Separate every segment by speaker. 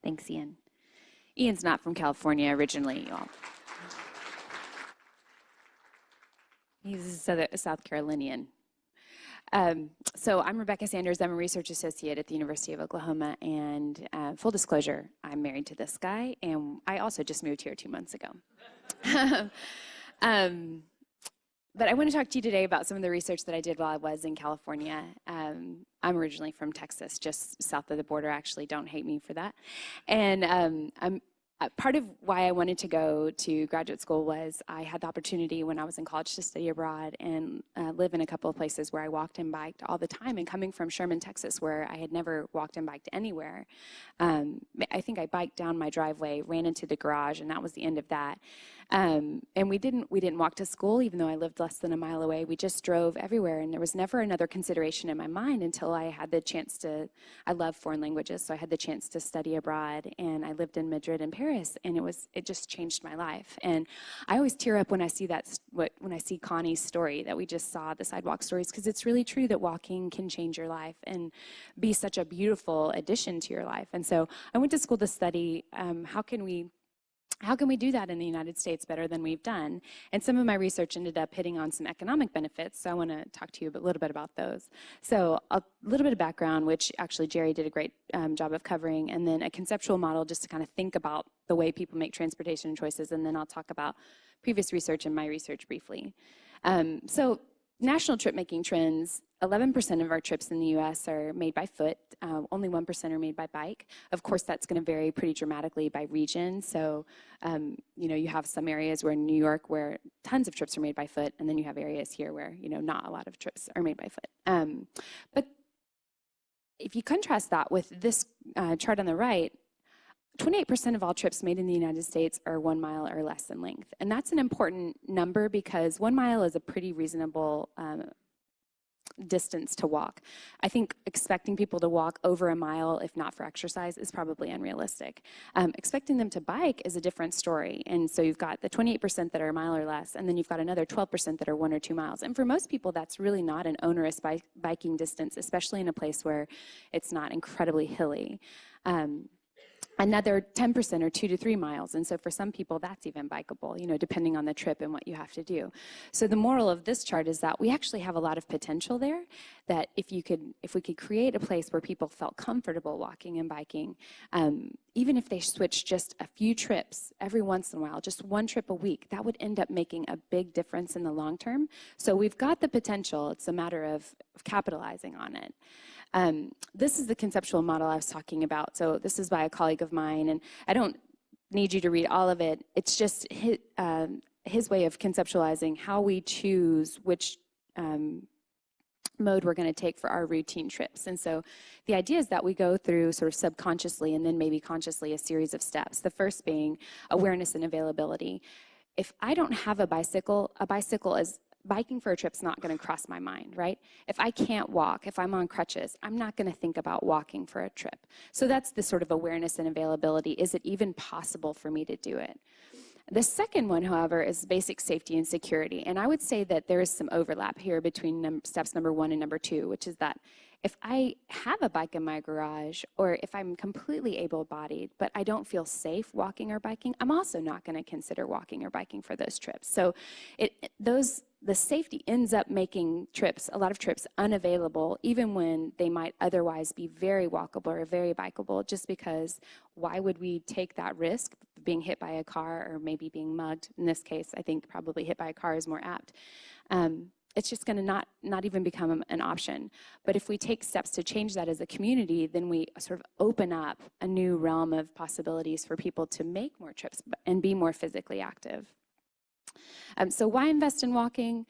Speaker 1: Thanks, Ian. Ian's not from California originally, y'all. He's a South Carolinian. So I'm Rebecca Sanders. I'm a research associate at the University of Oklahoma, and full disclosure, I'm married to this guy, and I also just moved here 2 months ago. But I want to talk to you today about some of the research that I did while I was in California. I'm originally from Texas, just south of the border, actually. Don't hate me for that. And part of why I wanted to go to graduate school was I had the opportunity when I was in college to study abroad and live in a couple of places where I walked and biked all the time. And coming from Sherman, Texas, where I had never walked and biked anywhere, I think I biked down my driveway, ran into the garage, and that was the end of that. And we didn't walk to school, even though I lived less than a mile away. We just drove everywhere, and there was never another consideration in my mind until I had the chance to. I love foreign languages, so I had the chance to study abroad, and I lived in Madrid and Paris, and it just changed my life. And I always tear up when I see when I see Connie's story that we just saw, the sidewalk stories, because it's really true that walking can change your life and be such a beautiful addition to your life. And so I went to school to study how can we do that in the United States better than we've done? And some of my research ended up hitting on some economic benefits, so I want to talk to you a little bit about those. So a little bit of background, which actually Jerry did a great job of covering, and then a conceptual model just to kind of think about the way people make transportation choices, and then I'll talk about previous research and my research briefly. So national trip-making trends, 11% of our trips in the U.S. are made by foot. Only 1% are made by bike. Of course, that's going to vary pretty dramatically by region. So, you have some areas where in New York where tons of trips are made by foot, and then you have areas here where, not a lot of trips are made by foot. But if you contrast that with this chart on the right, 28% of all trips made in the United States are 1 mile or less in length. And that's an important number because 1 mile is a pretty reasonable distance to walk. I think expecting people to walk over a mile, if not for exercise, is probably unrealistic. Expecting them to bike is a different story. And so you've got the 28% that are a mile or less, and then you've got another 12% that are 1 or 2 miles. And for most people, that's really not an onerous biking distance, especially in a place where it's not incredibly hilly. Another 10% are 2 to 3 miles, and so for some people that's even bikeable, depending on the trip and what you have to do. So the moral of this chart is that we actually have a lot of potential there, that if we could create a place where people felt comfortable walking and biking, even if they switched just a few trips every once in a while, just 1 trip a week, that would end up making a big difference in the long term. So we've got the potential, it's a matter of capitalizing on it. This is the conceptual model I was talking about. So this is by a colleague of mine, and I don't need you to read all of it. It's just his way of conceptualizing how we choose which mode we're going to take for our routine trips. And so the idea is that we go through sort of subconsciously and then maybe consciously a series of steps. The first being awareness and availability. If I don't have a bicycle is biking for a trip's not going to cross my mind, right? If I can't walk, if I'm on crutches, I'm not going to think about walking for a trip. So that's the sort of awareness and availability. Is it even possible for me to do it? The second one, however, is basic safety and security. And I would say that there is some overlap here between steps number 1 and number 2, which is that if I have a bike in my garage, or if I'm completely able-bodied, but I don't feel safe walking or biking, I'm also not going to consider walking or biking for those trips. So the safety ends up making a lot of trips unavailable, even when they might otherwise be very walkable or very bikeable, just because why would we take that risk of being hit by a car or maybe being mugged? In this case, I think probably hit by a car is more apt. It's just going to not even become an option. But if we take steps to change that as a community, then we sort of open up a new realm of possibilities for people to make more trips and be more physically active. So why invest in walking?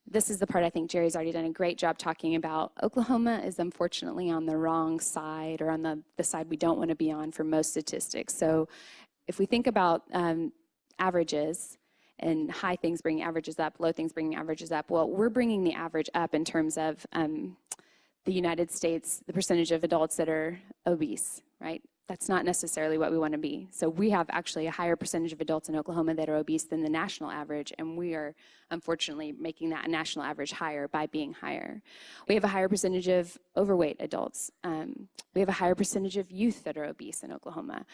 Speaker 1: This is the part I think Jerry's already done a great job talking about. Oklahoma is unfortunately on the wrong side, or on the side we don't want to be on for most statistics. So if we think about averages, and high things bringing averages up, low things bringing averages up. Well, we're bringing the average up in terms of the United States, the percentage of adults that are obese, right? that's not necessarily what we want to be. So we have actually a higher percentage of adults in Oklahoma that are obese than the national average, and we are unfortunately making that national average higher by being higher. We have a higher percentage of overweight adults. We have a higher percentage of youth that are obese in Oklahoma.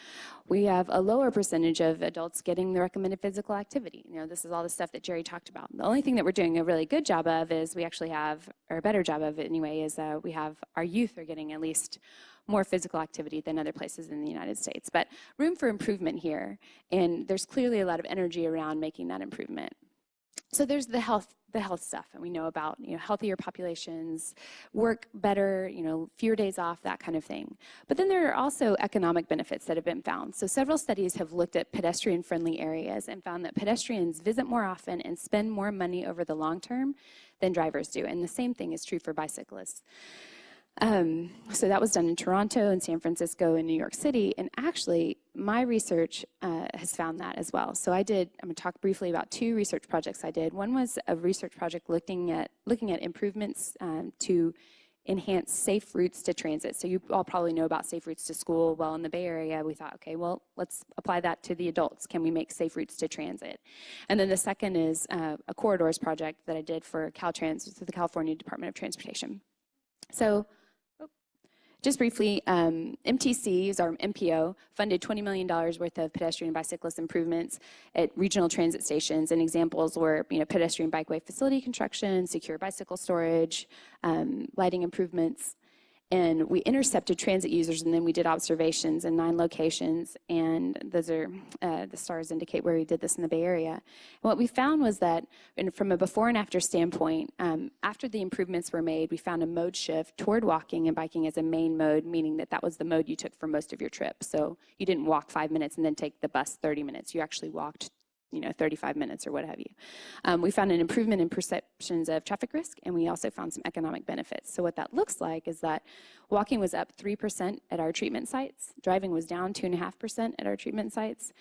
Speaker 1: We have a lower percentage of adults getting the recommended physical activity. You know, this is all the stuff that Jerry talked about. The only thing that we're doing a really good job of is we actually have, or a better job of it anyway, is we have our youth are getting at least more physical activity than other places in the United States. But room for improvement here, and there's clearly a lot of energy around making that improvement. So there's the health stuff, and we know about, you know, healthier populations, work better, you know, fewer days off, that kind of thing. But then there are also economic benefits that have been found. So several studies have looked at pedestrian-friendly areas and found that pedestrians visit more often and spend more money over the long term than drivers do. And the same thing is true for bicyclists. So that was done in Toronto and San Francisco and New York City, and actually my research has found that as well. So I'm going to talk briefly about two research projects I did. One was a research project looking at improvements to enhance safe routes to transit. So you all probably know about safe routes to school. Well, in the Bay Area, we thought, okay, well, let's apply that to the adults. Can we make safe routes to transit? And then the second is a corridors project that I did for Caltrans, the California Department of Transportation. So just briefly, MTC, our MPO, funded $20 million worth of pedestrian and bicyclist improvements at regional transit stations, and examples were, you know, pedestrian bikeway facility construction, secure bicycle storage, lighting improvements. And we intercepted transit users, and then we did observations in 9 locations, and those are, the stars indicate where we did this in the Bay Area. And what we found was that, from a before and after standpoint, after the improvements were made, we found a mode shift toward walking and biking as a main mode, meaning that that was the mode you took for most of your trip. So you didn't walk 5 minutes and then take the bus 30 minutes. You actually walked, you know, 35 minutes or what have you. We found an improvement in perceptions of traffic risk, and we also found some economic benefits. So what that looks like is that walking was up 3% at our treatment sites, driving was down 2.5% at our treatment sites.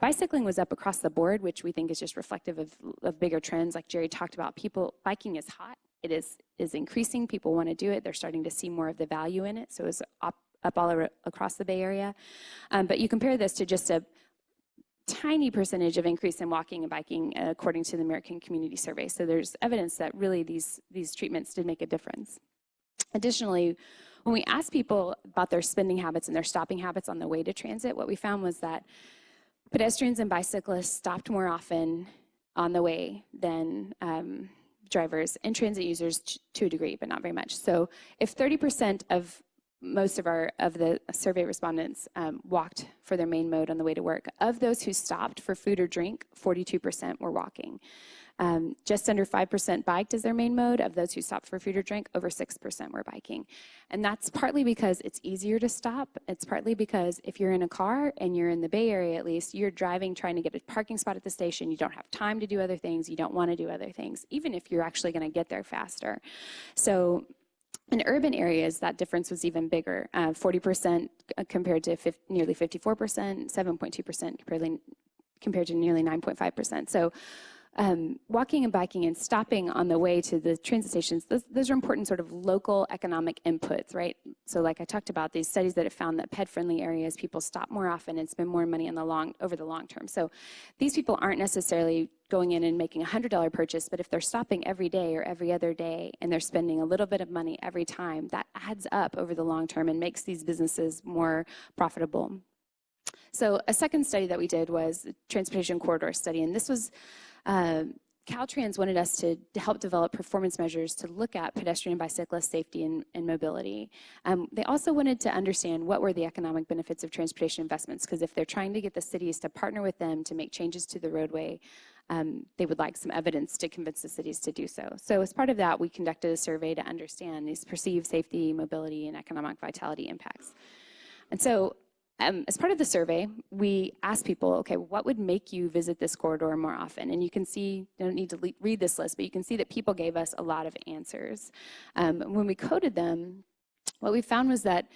Speaker 1: Bicycling was up across the board, which we think is just reflective of bigger trends. Like Jerry talked about, biking is hot. It is increasing. People want to do it. They're starting to see more of the value in it. So it's up all across the Bay Area. But you compare this to just a tiny percentage of increase in walking and biking according to the American Community Survey. So there's evidence that really these treatments did make a difference. Additionally, when we asked people about their spending habits and their stopping habits on the way to transit, what we found was that pedestrians and bicyclists stopped more often on the way than drivers, and transit users to a degree, but not very much. So if 30% of most of the survey respondents walked for their main mode on the way to work. Of those who stopped for food or drink, 42% were walking. Just under 5% biked as their main mode. Of those who stopped for food or drink, over 6% were biking. And that's partly because it's easier to stop. It's partly because if you're in a car, and you're in the Bay Area at least, you're driving, trying to get a parking spot at the station. You don't have time to do other things. You don't want to do other things, even if you're actually going to get there faster. So in urban areas, that difference was even bigger, 40% compared to nearly 54%, 7.2% compared to nearly 9.5%. So walking and biking and stopping on the way to the transit stations, those are important sort of local economic inputs, right? So like I talked about, these studies that have found that ped-friendly areas, people stop more often and spend more money over the long term. So these people aren't necessarily going in and making a $100 purchase, but if they're stopping every day or every other day and they're spending a little bit of money every time, that adds up over the long term and makes these businesses more profitable. So a second study that we did was the transportation corridor study, and this was Caltrans wanted us to help develop performance measures to look at pedestrian and bicyclist safety and mobility. They also wanted to understand what were the economic benefits of transportation investments, because if they're trying to get the cities to partner with them to make changes to the roadway, they would like some evidence to convince the cities to do so. So as part of that, we conducted a survey to understand these perceived safety, mobility, and economic vitality impacts. And so as part of the survey, we asked people, okay, what would make you visit this corridor more often? And you can see, you don't need to read this list, but you can see that people gave us a lot of answers. When we coded them, what we found was that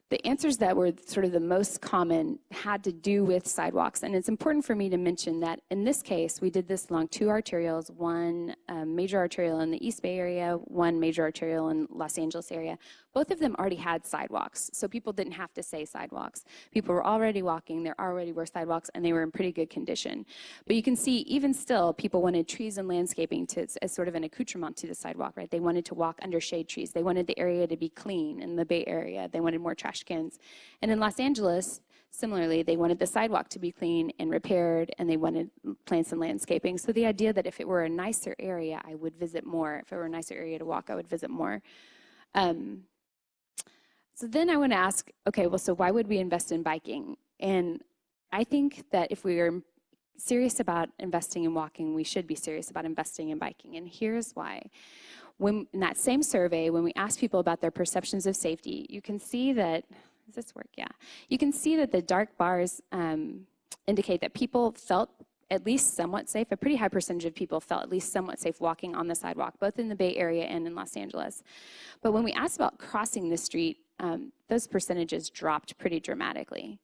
Speaker 1: the answers that were sort of the most common had to do with sidewalks. And it's important for me to mention that in this case, we did this along 2 arterials, one major arterial in the East Bay area, one major arterial in Los Angeles area. Both of them already had sidewalks, so people didn't have to say sidewalks. People were already walking, there already were sidewalks, and they were in pretty good condition. But you can see, even still, people wanted trees and landscaping as sort of an accoutrement to the sidewalk, right? They wanted to walk under shade trees. They wanted the area to be clean in the Bay Area. They wanted more trash cans. And in Los Angeles, similarly, they wanted the sidewalk to be clean and repaired, and they wanted plants and landscaping. So the idea that if it were a nicer area, I would visit more. If it were a nicer area to walk, I would visit more. So then I want to ask, okay, well, so why would we invest in biking? And I think that if we are serious about investing in walking, we should be serious about investing in biking. And here's why. In that same survey, when we asked people about their perceptions of safety, you can see that, does this work? Yeah. You can see that the dark bars indicate that people felt at least somewhat safe. A pretty high percentage of people felt at least somewhat safe walking on the sidewalk, both in the Bay Area and in Los Angeles. But when we asked about crossing the street, those percentages dropped pretty dramatically.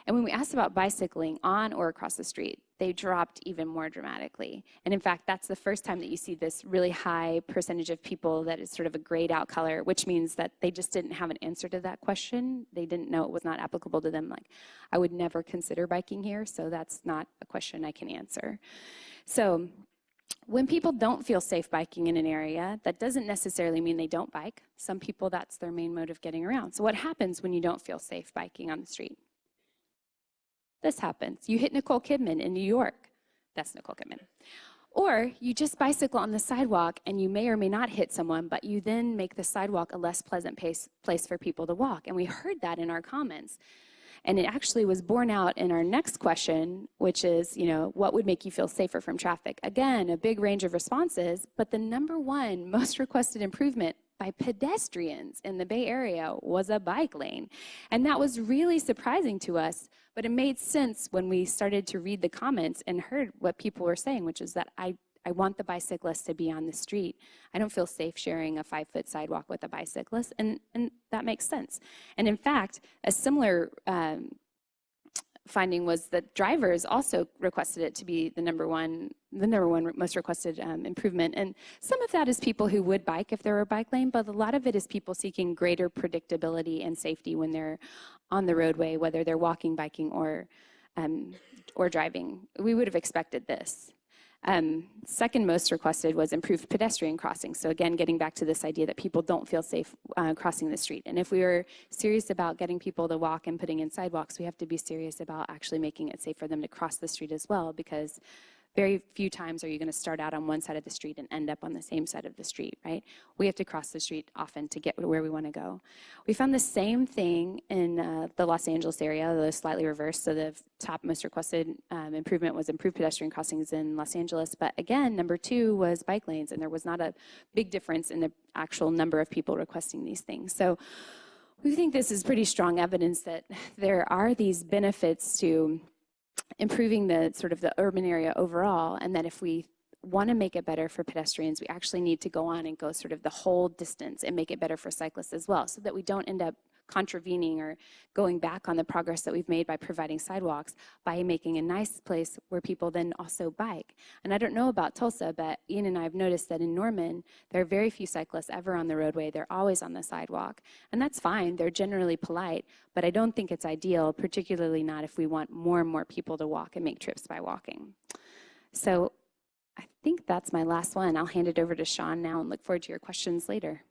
Speaker 1: And when we asked about bicycling on or across the street, they dropped even more dramatically. And in fact, that's the first time that you see this really high percentage of people that is sort of a grayed out color, which means that they just didn't have an answer to that question. They didn't know it was not applicable to them. Like, I would never consider biking here, so that's not a question I can answer. So when people don't feel safe biking in an area, that doesn't necessarily mean they don't bike. Some people, that's their main mode of getting around. So what happens when you don't feel safe biking on the street? This happens. You hit Nicole Kidman in New York. That's Nicole Kidman. Or you just bicycle on the sidewalk and you may or may not hit someone, but you then make the sidewalk a less pleasant place for people to walk. And we heard that in our comments. And it actually was borne out in our next question, which is, what would make you feel safer from traffic? Again, a big range of responses, but the #1 most requested improvement by pedestrians in the Bay Area was a bike lane. And that was really surprising to us, but it made sense when we started to read the comments and heard what people were saying, which is that I want the bicyclist to be on the street. I don't feel safe sharing a 5-foot sidewalk with a bicyclist, and that makes sense. And in fact, a similar finding was that drivers also requested it to be the number one most requested improvement. And some of that is people who would bike if there were a bike lane, but a lot of it is people seeking greater predictability and safety when they're on the roadway, whether they're walking, biking, or driving. We would have expected this. Second most requested was improved pedestrian crossing. So again, getting back to this idea that people don't feel safe crossing the street. And if we are serious about getting people to walk and putting in sidewalks, we have to be serious about actually making it safe for them to cross the street as well, because very few times are you going to start out on one side of the street and end up on the same side of the street, right? We have to cross the street often to get where we want to go. We found the same thing in the Los Angeles area, though slightly reversed. So the top most requested improvement was improved pedestrian crossings in Los Angeles. But again, #2 was bike lanes, and there was not a big difference in the actual number of people requesting these things. So we think this is pretty strong evidence that there are these benefits to improving the sort of the urban area overall, and that if we want to make it better for pedestrians, we actually need to go on and go sort of the whole distance and make it better for cyclists as well, so that we don't end up contravening or going back on the progress that we've made by providing sidewalks, by making a nice place where people then also bike. And I don't know about Tulsa, but Ian and I have noticed that in Norman, there are very few cyclists ever on the roadway. They're always on the sidewalk. And that's fine. They're generally polite, but I don't think it's ideal, particularly not if we want more and more people to walk and make trips by walking. So I think that's my last one. I'll hand it over to Sean now and look forward to your questions later.